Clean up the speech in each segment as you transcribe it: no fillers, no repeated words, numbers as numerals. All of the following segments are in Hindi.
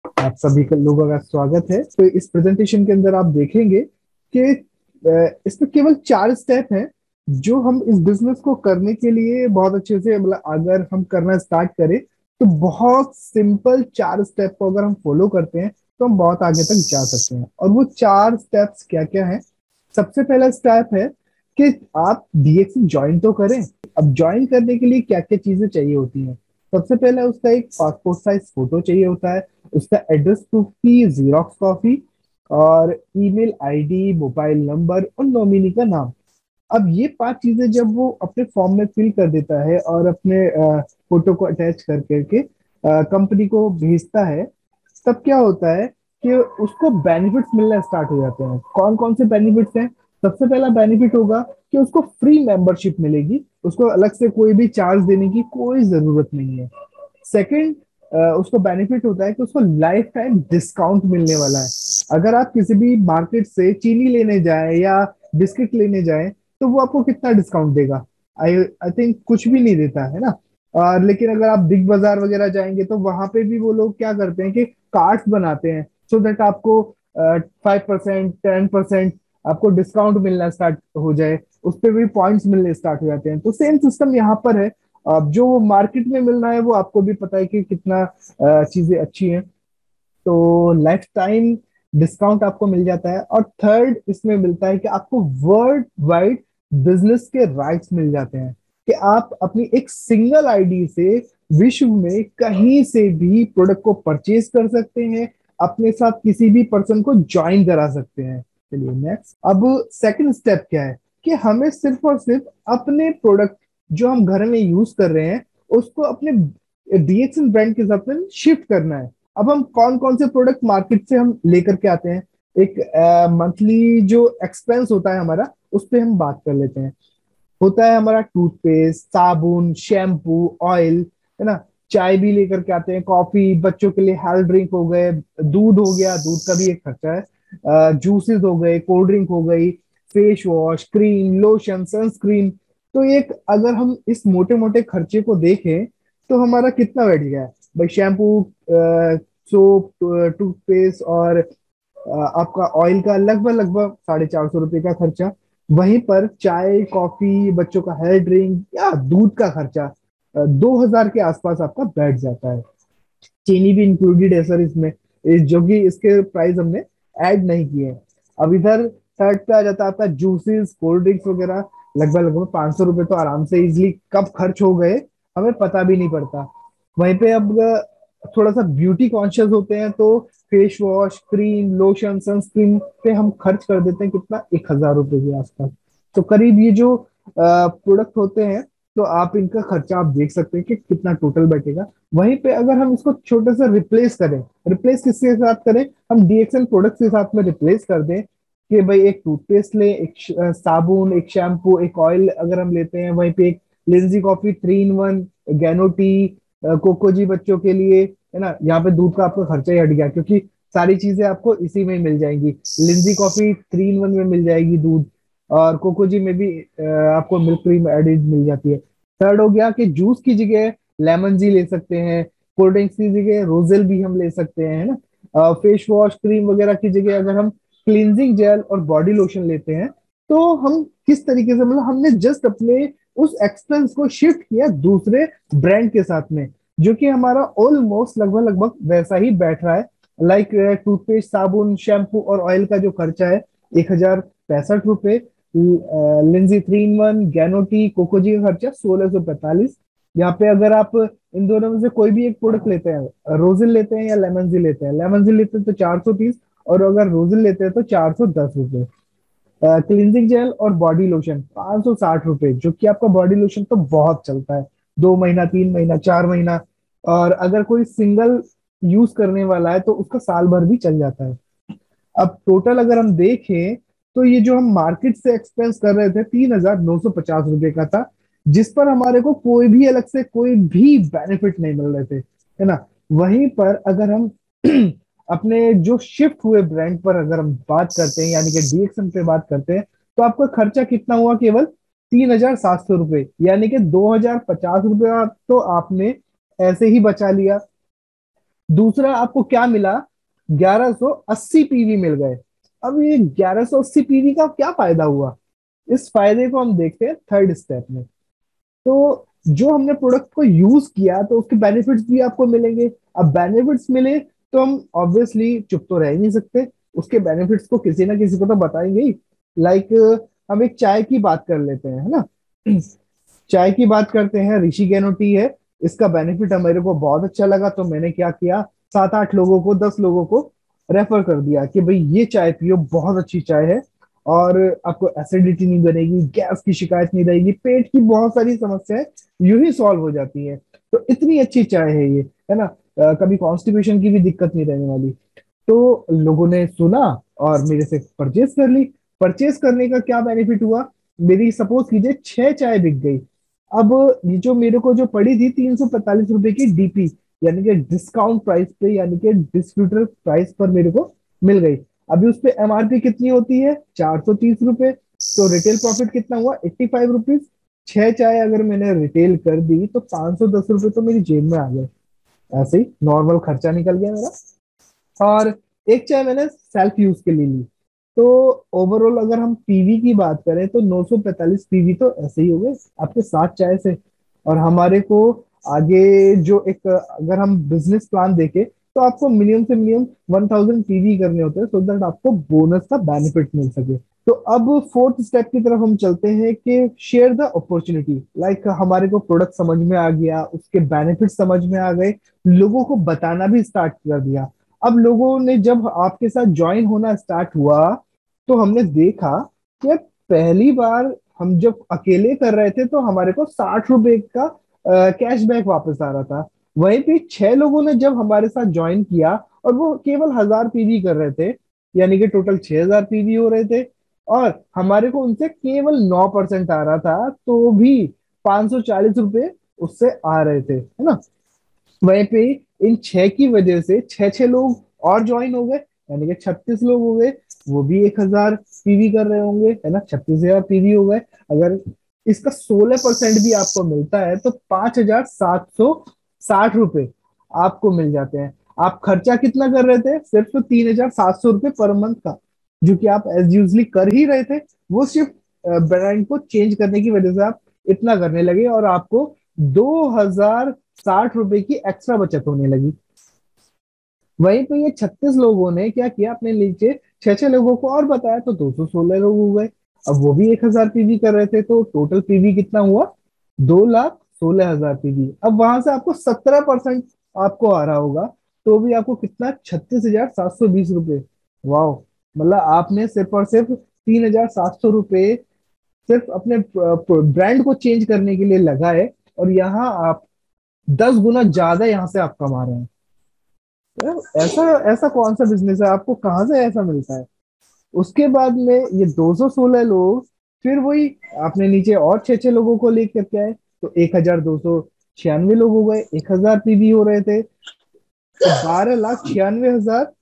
आप सभी का लोगों का स्वागत है। तो इस प्रेजेंटेशन के अंदर आप देखेंगे कि इसमें केवल 4 स्टेप हैं जो हम इस बिजनेस को करने के लिए बहुत अच्छे से, मतलब अगर हम करना स्टार्ट करें तो बहुत सिंपल 4 स्टेप को अगर हम फॉलो करते हैं तो हम बहुत आगे तक जा सकते हैं। और वो 4 स्टेप्स क्या क्या हैं? सबसे पहला स्टेप है कि आप डीएक्स ज्वाइन तो करें। अब ज्वाइन करने के लिए क्या क्या चीजें चाहिए होती हैं? सबसे पहले उसका एक पासपोर्ट साइज फोटो चाहिए होता है, उसका एड्रेस प्रूफ की जीरोक्स कॉपी, और ईमेल आईडी, मोबाइल नंबर और नॉमिनी का नाम। अब ये 5 चीजें जब वो अपने फॉर्म में फिल कर देता है और अपने फोटो को अटैच कर करके कंपनी को भेजता है, तब क्या होता है कि उसको बेनिफिट्स मिलना स्टार्ट हो जाते हैं। कौन कौन से बेनिफिट्स हैं? सबसे पहला बेनिफिट होगा कि उसको फ्री मेंबरशिप मिलेगी, उसको अलग से कोई भी चार्ज देने की कोई जरूरत नहीं है। सेकंड, उसको बेनिफिट होता है कि उसको लाइफ टाइम डिस्काउंट मिलने वाला है। अगर आप किसी भी मार्केट से चीनी लेने जाएं या बिस्किट लेने जाएं तो वो आपको कितना डिस्काउंट देगा? आई आई थिंक कुछ भी नहीं देता है ना। और लेकिन अगर आप बिग बाजार वगैरह जाएंगे तो वहां पे भी वो लोग क्या करते हैं कि कार्ड्स बनाते हैं सो दैट आपको 5%, 10% आपको डिस्काउंट मिलना स्टार्ट हो जाए। उस पर भी पॉइंट्स मिलने स्टार्ट हो जाते हैं। तो सेम सिस्टम यहाँ पर है। अब जो मार्केट में मिल रहा है वो आपको भी पता है कि कितना चीजें अच्छी हैं। तो लाइफ टाइम डिस्काउंट आपको मिल जाता है। और थर्ड इसमें मिलता है कि आपको वर्ल्ड वाइड बिजनेस के राइट्स मिल जाते हैं कि आप अपनी एक सिंगल आईडी से विश्व में कहीं से भी प्रोडक्ट को परचेज कर सकते हैं, अपने साथ किसी भी पर्सन को ज्वाइन करा सकते हैं। चलिए नेक्स्ट। अब सेकंड स्टेप क्या है कि हमें सिर्फ और सिर्फ अपने प्रोडक्ट जो हम घर में यूज कर रहे हैं उसको अपने डीएक्सएल ब्रांड के साथ में शिफ्ट करना है। अब हम कौन कौन से प्रोडक्ट मार्केट से हम लेकर के आते हैं, एक मंथली जो एक्सपेंस होता है हमारा उस पर हम बात कर लेते हैं। होता है हमारा टूथपेस्ट, साबुन, शैम्पू, ऑयल, है ना। चाय भी लेकर के आते हैं, कॉफी, बच्चों के लिए हेल्थ ड्रिंक हो गए, दूध हो गया, दूध का भी एक खर्चा है, जूसेस हो गए, कोल्ड ड्रिंक हो गई, face wash, cream, lotion, sunscreen. तो एक अगर हम इस मोटे मोटे खर्चे को देखें तो हमारा कितना बैठ गया है भाई? शैम्पू, सोप, टूथपेस्ट और आपका ऑयल का लगभग लगभग 450 रुपये का खर्चा। वहीं पर चाय, कॉफी, बच्चों का हेयर ड्रिंक या दूध का खर्चा 2,000 के आसपास आपका बैठ जाता है। चीनी भी इंक्लूडेड है सर इसमें, जो कि इसके प्राइस हमने ऐड नहीं किए हैं। अब इधर थर्ड पे आ जाता है आपका जूसेस, कोल्ड ड्रिंक्स वगैरह। लगभग लगभग 500 रुपये तो आराम से इजिली कब खर्च हो गए हमें पता भी नहीं पड़ता। वहीं पे अब थोड़ा सा ब्यूटी कॉन्शियस होते हैं तो face wash, cream, lotion, sunscreen पे हम खर्च कर देते हैं कितना, 1,000 रुपये के आसपास। तो करीब ये जो प्रोडक्ट होते हैं तो आप इनका खर्चा आप देख सकते हैं कि कितना टोटल बैठेगा। वहीं पे अगर हम इसको छोटे से रिप्लेस करें, रिप्लेस किसके साथ करें? हम डीएक्सएल प्रोडक्ट के साथ में रिप्लेस कर दें कि भाई एक टूथपेस्ट लें, एक साबुन, एक शैम्पू, एक ऑयल अगर हम लेते हैं, वहीं पे एक लिंजी कॉफी 3 in 1, गैनो टी, कोकोजी बच्चों के लिए, है ना। यहाँ पे दूध का आपका खर्चा ही हट गया क्योंकि सारी चीजें आपको इसी में मिल जाएंगी। लिंजी कॉफी 3 in 1 में मिल जाएगी दूध, और कोकोजी में भी आपको मिल्क क्रीम एडेड मिल जाती है। थर्ड हो गया कि जूस की जगह लेमन जी ले सकते हैं, कोल्ड ड्रिंक्स की जगह रोजेल भी हम ले सकते हैं, है ना। फेस वॉश, क्रीम वगैरह की जगह अगर हम क्लींजिंग जेल और बॉडी लोशन लेते हैं तो हम किस तरीके से, मतलब हमने जस्ट अपने उस एक्सपेंस को शिफ्ट किया दूसरे ब्रांड के साथ में, जो कि हमारा ऑलमोस्ट लगभग लगभग वैसा ही बैठ रहा है। लाइक टूथपेस्ट, साबुन, शैम्पू और ऑयल का जो खर्चा है 1,065 रुपये। लिंजी 3 in 1, गैनोटी, कोकोजी का खर्चा 1,645। यहाँ पे अगर आप इन दोनों में से कोई भी एक प्रोडक्ट लेते हैं, रोजिल लेते हैं या लेमन जी लेते हैं, लेमन जी लेते हैं तो 430, और अगर रोजिल लेते हैं तो 410 रुपये। क्लींजिंग जेल और बॉडी लोशन 560 रुपये, जो कि आपका बॉडी लोशन तो बहुत चलता है, 2 महीना, 3 महीना, 4 महीना। और अगर कोई सिंगल यूज करने वाला है तो उसका साल भर भी चल जाता है। अब टोटल अगर हम देखें तो ये जो हम मार्केट से एक्सपेंस कर रहे थे 3,950 रुपये का था, जिस पर हमारे को कोई भी अलग से कोई भी बेनिफिट नहीं मिल रहे थे, है ना। वहीं पर अगर हम अपने जो शिफ्ट हुए ब्रांड पर अगर हम बात करते हैं, यानी कि डीएक्सएम पे बात करते हैं, तो आपका खर्चा कितना हुआ? केवल 3,700 रुपये, यानी कि 2,050 रुपया तो आपने ऐसे ही बचा लिया। दूसरा आपको क्या मिला, 1180 पीवी मिल गए। अब ये 1180 पीवी का क्या फायदा हुआ, इस फायदे को हम देखते हैं थर्ड स्टेप में। तो जो हमने प्रोडक्ट को यूज किया तो उसके बेनिफिट्स भी आपको मिलेंगे। अब बेनिफिट्स मिले तो हम ऑब्वियसली चुप तो रह ही नहीं सकते, उसके बेनिफिट्स को किसी ना किसी को तो बताएंगे ही। लाइक हम एक चाय की बात कर लेते हैं, है ना। चाय की बात करते हैं, ऋषि गैनो टी है। इसका बेनिफिट मेरे को बहुत अच्छा लगा, तो मैंने क्या किया, 7-8 लोगों को, 10 लोगों को रेफर कर दिया कि भाई ये चाय पियो, बहुत अच्छी चाय है। और आपको एसिडिटी नहीं बनेगी, गैस की शिकायत नहीं रहेगी, पेट की बहुत सारी समस्याएं यूं ही सॉल्व हो जाती है। तो इतनी अच्छी चाय है ये, है ना। कभी कॉन्स्टिपेशन की भी दिक्कत नहीं रहने वाली। तो लोगों ने सुना और मेरे से परचेज कर ली। परचेज करने का क्या बेनिफिट हुआ, मेरी सपोज कीजिए 6 चाय बिक गई। अब ये जो मेरे को जो पड़ी थी 345 रुपए की डीपी, यानी कि डिस्काउंट प्राइस पे, यानी कि डिस्ट्रीब्यूटर प्राइस पर मेरे को मिल गई। अभी उस पे एमआरपी कितनी होती है, 430 रुपए। तो रिटेल प्रॉफिट कितना हुआ, 85 रुपीज। 6 चाय अगर मैंने रिटेल कर दी तो 510 रुपए तो मेरी जेब में आ गए। ऐसे ही नॉर्मल खर्चा निकल गया मेरा। और एक चाय मैंने सेल्फ यूज के लिए ली। तो ओवरऑल अगर हम पीवी की बात करें तो 945 पीवी तो ऐसे ही हो गए आपके 7 चाय से। और हमारे को आगे जो एक, अगर हम बिजनेस प्लान देखें तो आपको मिनिमम से मिनिमम 1000 पीवी करने होते हैं, सो दैट आपको बोनस का बेनिफिट मिल सके। तो अब फोर्थ स्टेप की तरफ हम चलते हैं कि शेयर द अपॉर्चुनिटी। लाइक हमारे को प्रोडक्ट समझ में आ गया, उसके बेनिफिट समझ में आ गए, लोगों को बताना भी स्टार्ट कर दिया। अब लोगों ने जब आपके साथ ज्वाइन होना स्टार्ट हुआ तो हमने देखा कि यार, पहली बार हम जब अकेले कर रहे थे तो हमारे को 60 रुपए का कैशबैक वापस आ रहा था। वहीं पे 6 लोगों ने जब हमारे साथ ज्वाइन किया और वो केवल 1000 पीवी कर रहे थे, यानी कि टोटल 6000 पीवी हो रहे थे, और हमारे को उनसे केवल 9% आ रहा था, तो भी 540 रुपए उससे आ रहे थे, है ना। वहीं पे इन 6 की वजह से 6 6 लोग और ज्वाइन हो गए, यानी कि 36 लोग हो गए। वो भी 1000 पीवी कर रहे होंगे, है ना, 36,000 पीवी हो गए। अगर इसका 16% भी आपको मिलता है तो 5760 रुपए आपको मिल जाते हैं। आप खर्चा कितना कर रहे थे, सिर्फ 3700 रुपए पर मंथ का, जो कि आप एज यूजली कर ही रहे थे। वो सिर्फ ब्रांड को चेंज करने की वजह से आप इतना करने लगे और आपको 2060 रुपए की एक्स्ट्रा बचत होने लगी। वहीं पे ये 36 लोगों ने क्या किया, अपने नीचे 6 6 लोगों को और बताया, तो 216 लोग हो गए। अब वो भी 1000 पीवी कर रहे थे, तो टोटल पीवी कितना हुआ, 2,16,000 पीवी। अब वहां से आपको 17% आपको आ रहा होगा, तो भी आपको कितना, 36,720 रुपये। वाह। मतलब आपने सिर्फ और सिर्फ 3,700 रुपये सिर्फ अपने ब्रांड को चेंज करने के लिए लगाए, और यहाँ आप 10 गुना ज्यादा यहाँ से आप कमा रहे हैं। यार, ऐसा ऐसा कौन सा बिजनेस है, आपको कहाँ से ऐसा मिलता है। उसके बाद में ये 216 लोग, फिर वही आपने नीचे और 6 6 लोगों को लेकर के आए, तो 1296 लोग हो गए, 1000 पीवी हो रहे थे। तो 12,96,000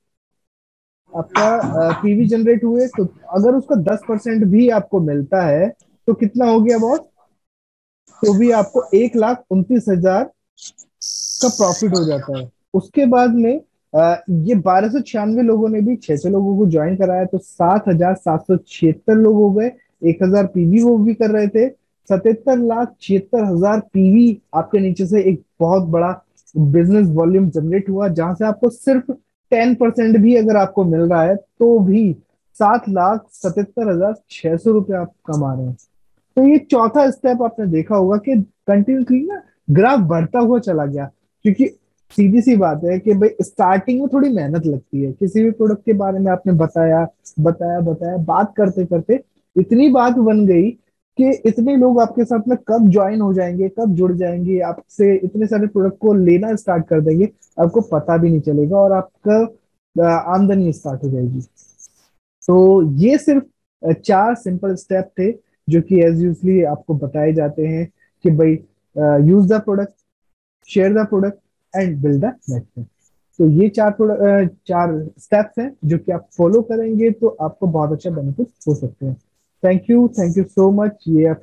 आपका पीवी जनरेट हुए। तो अगर उसका 10% भी आपको मिलता है तो कितना हो गया बॉस, तो भी आपको 1,29,000 का प्रॉफिट हो जाता है। उसके बाद में ये 1296 लोगों ने भी 6 6 लोगों को ज्वाइन कराया, तो 7,776 लोग हो गए। 1000 पीवी वो भी कर रहे थे। 77,76,000 पीवी आपके नीचे से एक बहुत बड़ा बिजनेस वॉल्यूम जनरेट हुआ, जहां से आपको सिर्फ 10% भी अगर आपको मिल रहा है तो भी 7,77,600 रुपये आप कमा रहे हैं। तो ये चौथा स्टेप आपने देखा होगा कि कंटिन्यूसली ना ग्राफ बढ़ता हुआ चला गया। क्योंकि सीधी सी बात है कि भाई स्टार्टिंग में थोड़ी मेहनत लगती है, किसी भी प्रोडक्ट के बारे में आपने बताया बताया बताया, बात करते करते इतनी बात बन गई कि इतने लोग आपके साथ में कब ज्वाइन हो जाएंगे, कब जुड़ जाएंगे, आपसे इतने सारे प्रोडक्ट को लेना स्टार्ट कर देंगे, आपको पता भी नहीं चलेगा, और आपका आमदनी स्टार्ट हो जाएगी। तो ये सिर्फ 4 सिंपल स्टेप थे जो कि एज यूजली आपको बताए जाते हैं कि भाई use the product, share the product and build the network. तो ये 4 स्टेप्स हैं जो कि आप फॉलो करेंगे तो आपको बहुत अच्छा बेनिफिट हो सकते हैं। Thank you so much. ये